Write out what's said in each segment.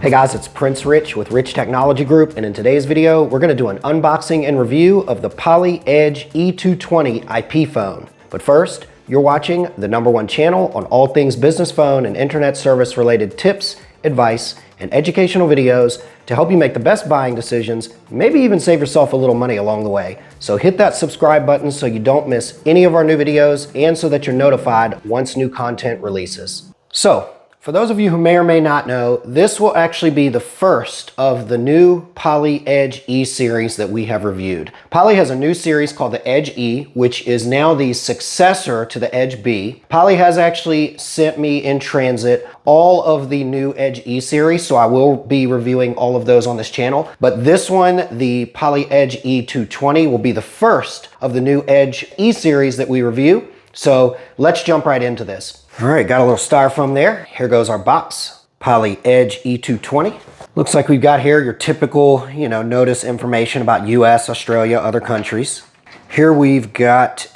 Hey guys, it's Prince Rich with Rich Technology Group, and in today's video, we're gonna do an unboxing and review of the Poly Edge E220 IP phone. But first, you're watching the #1 channel on all things business phone and internet service related tips, advice, and educational videos to help you make the best buying decisions, maybe even save yourself a little money along the way. So hit that subscribe button so you don't miss any of our new videos and so that you're notified once new content releases. So, for those of you who may or may not know, this will actually be the first of the new Poly Edge E series that we have reviewed. Poly has a new series called the Edge E, which is now the successor to the Edge B. Poly has actually sent me in transit all of the new Edge E series, so I will be reviewing all of those on this channel. But this one, the Poly Edge E220, will be the first of the new Edge E series that we review. So let's jump right into this. All right, got a little styrofoam there. Here goes our box, Poly Edge E220. Looks like we've got here your typical, notice information about US, Australia, other countries. Here we've got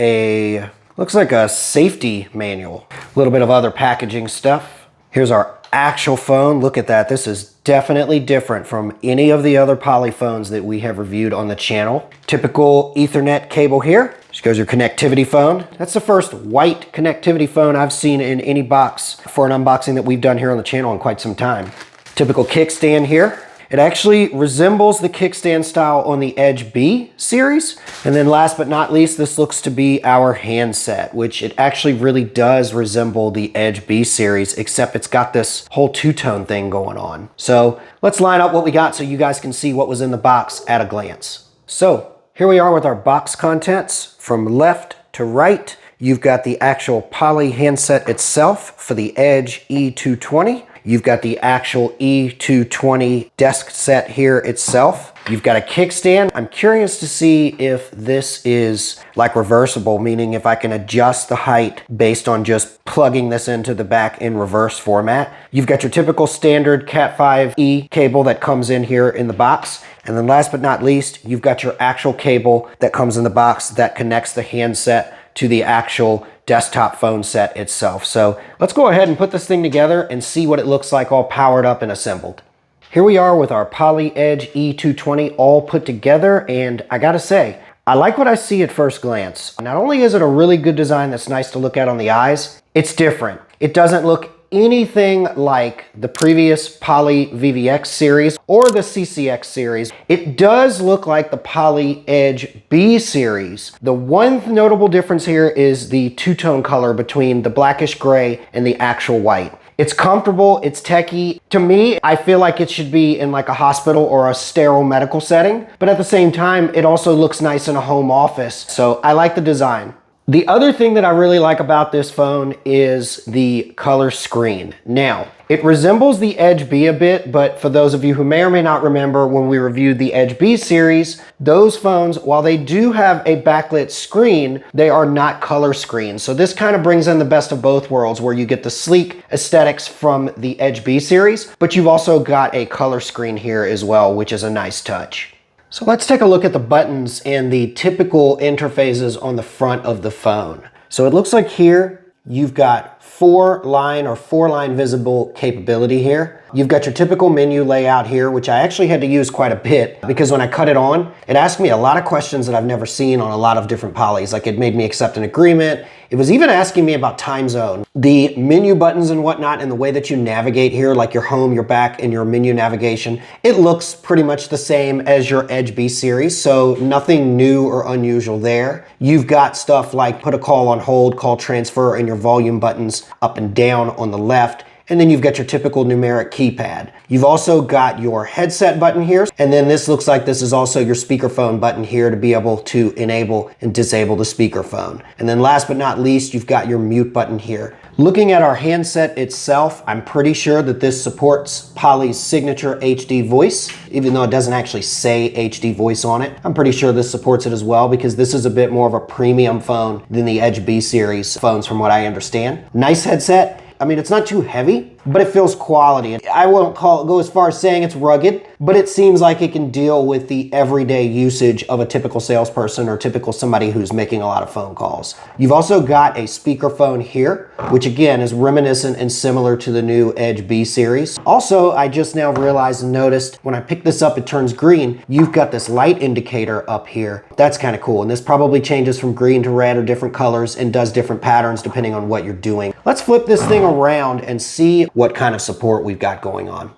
looks like a safety manual. A little bit of other packaging stuff. Here's our actual phone. Look at that. This is definitely different from any of the other Poly phones that we have reviewed on the channel. Typical Ethernet cable here. Just goes your connectivity phone. That's the first white connectivity phone I've seen in any box for an unboxing that we've done here on the channel in quite some time. Typical kickstand here. It actually resembles the kickstand style on the Edge B series. And then last but not least, this looks to be our handset, which it actually really does resemble the Edge B series, except it's got this whole two-tone thing going on. So let's line up what we got so you guys can see what was in the box at a glance. So here we are with our box contents. From left to right, you've got the actual Poly handset itself for the Edge E220. You've got the actual E220 desk set here itself. You've got a kickstand. I'm curious to see if this is like reversible, meaning if I can adjust the height based on just plugging this into the back in reverse format. You've got your typical standard Cat 5e cable that comes in here in the box. And then last but not least, you've got your actual cable that comes in the box that connects the handset to the actual desktop phone set itself. So let's go ahead and put this thing together and see what it looks like all powered up and assembled. Here we are with our Poly Edge E220 all put together, and I gotta say, I like what I see at first glance. Not only is it a really good design that's nice to look at on the eyes, it's different. It doesn't look anything like the previous Poly VVX series or the CCX series. It does look like the Poly Edge B series. The one notable difference here is the two-tone color between the blackish gray and the actual white. It's comfortable, it's techy. To me, I feel like it should be in like a hospital or a sterile medical setting, but at the same time, it also looks nice in a home office. So I like the design. The other thing that I really like about this phone is the color screen. Now, it resembles the Edge B a bit, but for those of you who may or may not remember when we reviewed the Edge B series, those phones, while they do have a backlit screen, they are not color screens. So this kind of brings in the best of both worlds where you get the sleek aesthetics from the Edge B series, but you've also got a color screen here as well, which is a nice touch. So let's take a look at the buttons and the typical interfaces on the front of the phone. So it looks like here you've got four line visible capability here. You've got your typical menu layout here, which I actually had to use quite a bit because when I cut it on, it asked me a lot of questions that I've never seen on a lot of different Polys. Like it made me accept an agreement. It was even asking me about time zone. The menu buttons and whatnot and the way that you navigate here, like your home, your back, and your menu navigation, it looks pretty much the same as your Edge B series, so nothing new or unusual there. You've got stuff like put a call on hold, call transfer, and your volume buttons up and down on the left. And then you've got your typical numeric keypad. You've also got your headset button here. And then this looks like this is also your speakerphone button here to be able to enable and disable the speakerphone. And then last but not least, you've got your mute button here. Looking at our handset itself, I'm pretty sure that this supports Poly's signature HD voice, even though it doesn't actually say HD voice on it. I'm pretty sure this supports it as well because this is a bit more of a premium phone than the Edge B series phones from what I understand. Nice headset. I mean, it's not too heavy. but it feels quality. I won't go as far as saying it's rugged, but it seems like it can deal with the everyday usage of a typical salesperson or typical somebody who's making a lot of phone calls. You've also got a speakerphone here, which again is reminiscent and similar to the new Edge B series. Also, I just now realized and noticed when I pick this up, it turns green. You've got this light indicator up here. That's kind of cool. And this probably changes from green to red or different colors and does different patterns depending on what you're doing. Let's flip this thing around and see what kind of support we've got going on.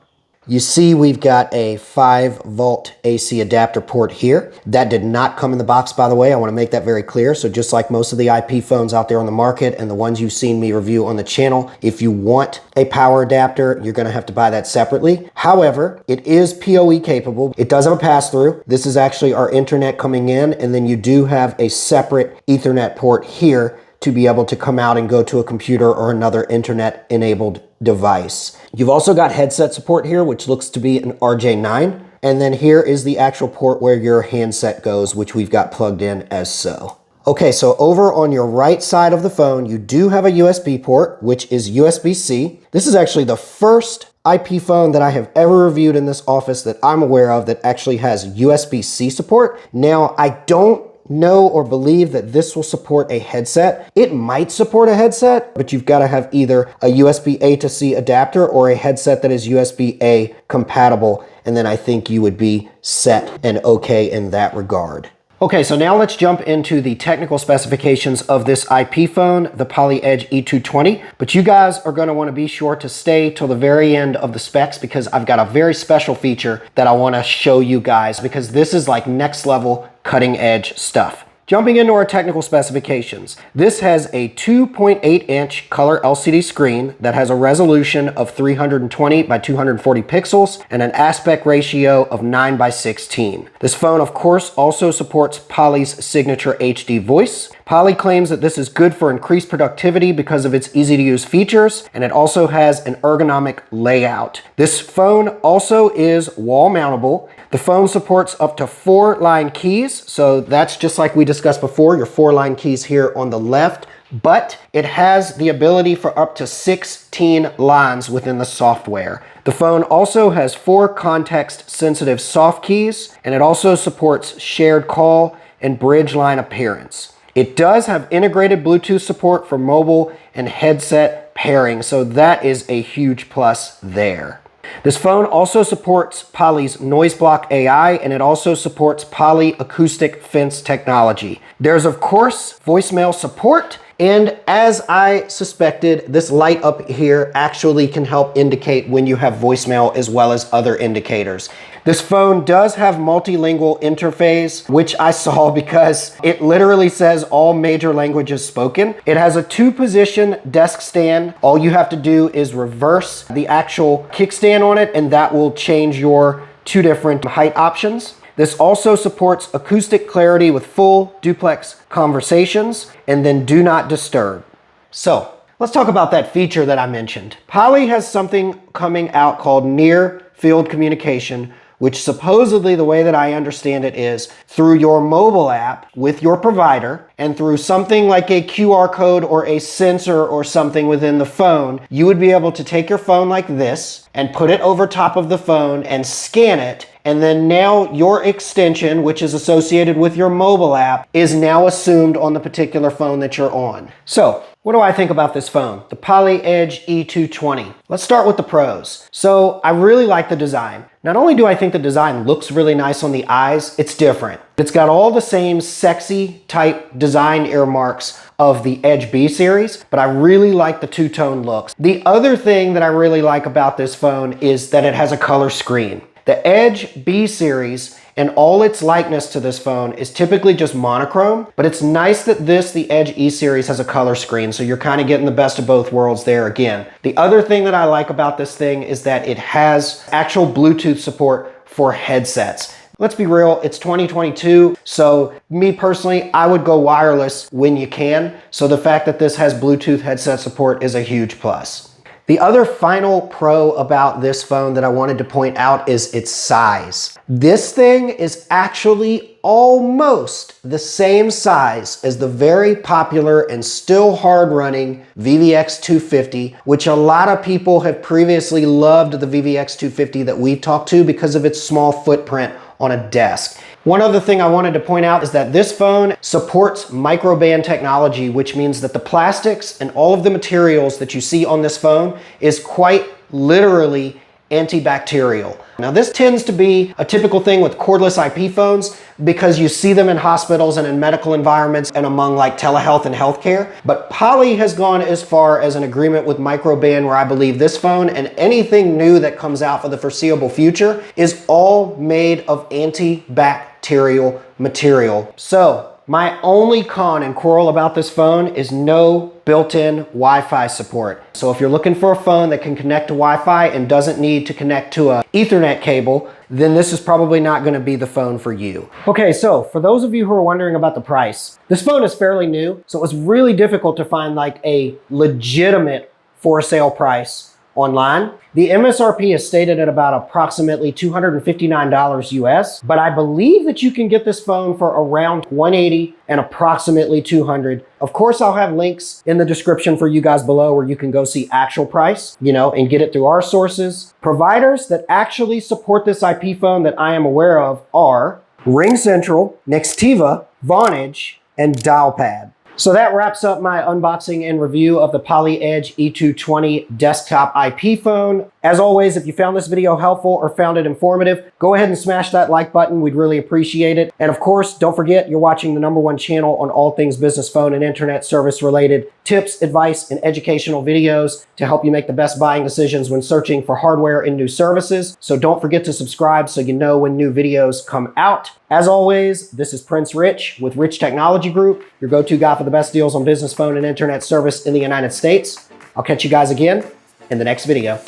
You see we've got a 5-volt AC adapter port here. That did not come in the box, by the way. I want to make that very clear. So just like most of the IP phones out there on the market and the ones you've seen me review on the channel, if you want a power adapter, you're going to have to buy that separately. However, it is PoE capable. It does have a pass-through. This is actually our internet coming in, and then you do have a separate Ethernet port here to be able to come out and go to a computer or another internet-enabled device. You've also got headset support here, which looks to be an RJ9. And then here is the actual port where your handset goes, which we've got plugged in as so. Okay, so over on your right side of the phone, you do have a USB port, which is USB-C. This is actually the first IP phone that I have ever reviewed in this office that I'm aware of that actually has USB-C support. Now, I don't know or believe that this will support a headset. It might support a headset, but you've got to have either a USB-A to C adapter or a headset that is USB-A compatible, and then I think you would be set and okay in that regard. Okay, so now let's jump into the technical specifications of this IP phone, the Poly Edge E220. But you guys are going to want to be sure to stay till the very end of the specs because I've got a very special feature that I want to show you guys because this is like next level cutting edge stuff. Jumping into our technical specifications, this has a 2.8-inch color LCD screen that has a resolution of 320 by 240 pixels and an aspect ratio of 9 by 16. This phone, of course, also supports Poly's signature HD voice. Poly claims that this is good for increased productivity because of its easy-to-use features, and it also has an ergonomic layout. This phone also is wall-mountable. The phone supports up to 4 line keys, so that's just like we discussed before, your 4 line keys here on the left, but it has the ability for up to 16 lines within the software. The phone also has 4 context-sensitive soft keys, and it also supports shared call and bridge line appearance. It does have integrated Bluetooth support for mobile and headset pairing, so that is a huge plus there. This phone also supports Poly's Noise Block AI, and it also supports Poly Acoustic Fence technology. There's, of course, voicemail support, and as I suspected, this light up here actually can help indicate when you have voicemail as well as other indicators. This phone does have multilingual interface, which I saw because it literally says all major languages spoken. It has a 2-position desk stand. All you have to do is reverse the actual kickstand on it, and that will change your 2 different height options. This also supports acoustic clarity with full duplex conversations and then do not disturb. So let's talk about that feature that I mentioned. Poly has something coming out called near field communication, which supposedly the way that I understand it is through your mobile app with your provider and through something like a QR code or a sensor or something within the phone, you would be able to take your phone like this and put it over top of the phone and scan it. And then now your extension, which is associated with your mobile app, is now assumed on the particular phone that you're on. So what do I think about this phone? The Poly Edge E220. Let's start with the pros. So I really like the design. Not only do I think the design looks really nice on the eyes, it's different. It's got all the same sexy type design earmarks of the Edge B series, but I really like the two-tone looks. The other thing that I really like about this phone is that it has a color screen. The Edge B series and all its likeness to this phone is typically just monochrome, but it's nice that the Edge E series has a color screen, so you're kind of getting the best of both worlds there again. The other thing that I like about this thing is that it has actual Bluetooth support for headsets. Let's be real, it's 2022, so me personally, I would go wireless when you can, so the fact that this has Bluetooth headset support is a huge plus. The other final pro about this phone that I wanted to point out is its size. This thing is actually almost the same size as the very popular and still hard running VVX 250, which a lot of people have previously loved the VVX 250 that we talked to because of its small footprint on a desk. One other thing I wanted to point out is that this phone supports microband technology, which means that the plastics and all of the materials that you see on this phone is quite literally antibacterial. Now this tends to be a typical thing with cordless IP phones because you see them in hospitals and in medical environments and among like telehealth and healthcare. But Poly has gone as far as an agreement with Microband where I believe this phone and anything new that comes out for the foreseeable future is all made of antibacterial material. So my only con and quarrel about this phone is no built-in Wi-Fi support. So if you're looking for a phone that can connect to Wi-Fi and doesn't need to connect to an Ethernet cable, then this is probably not going to be the phone for you. Okay, so for those of you who are wondering about the price, this phone is fairly new, so it was really difficult to find like a legitimate for sale price online. The MSRP is stated at about approximately $259 US, but I believe that you can get this phone for around $180 and approximately $200. Of course, I'll have links in the description for you guys below where you can go see actual price, and get it through our sources. Providers that actually support this IP phone that I am aware of are RingCentral, Nextiva, Vonage, and Dialpad. So that wraps up my unboxing and review of the Poly Edge E220 desktop IP phone. As always, if you found this video helpful or found it informative, go ahead and smash that like button. We'd really appreciate it. And of course, don't forget you're watching the #1 channel on all things business phone and internet service related tips, advice, and educational videos to help you make the best buying decisions when searching for hardware and new services. So don't forget to subscribe so you know when new videos come out. As always, this is Prince Rich with Rich Technology Group, your go-to guy for the best deals on business phone and internet service in the United States. I'll catch you guys again in the next video.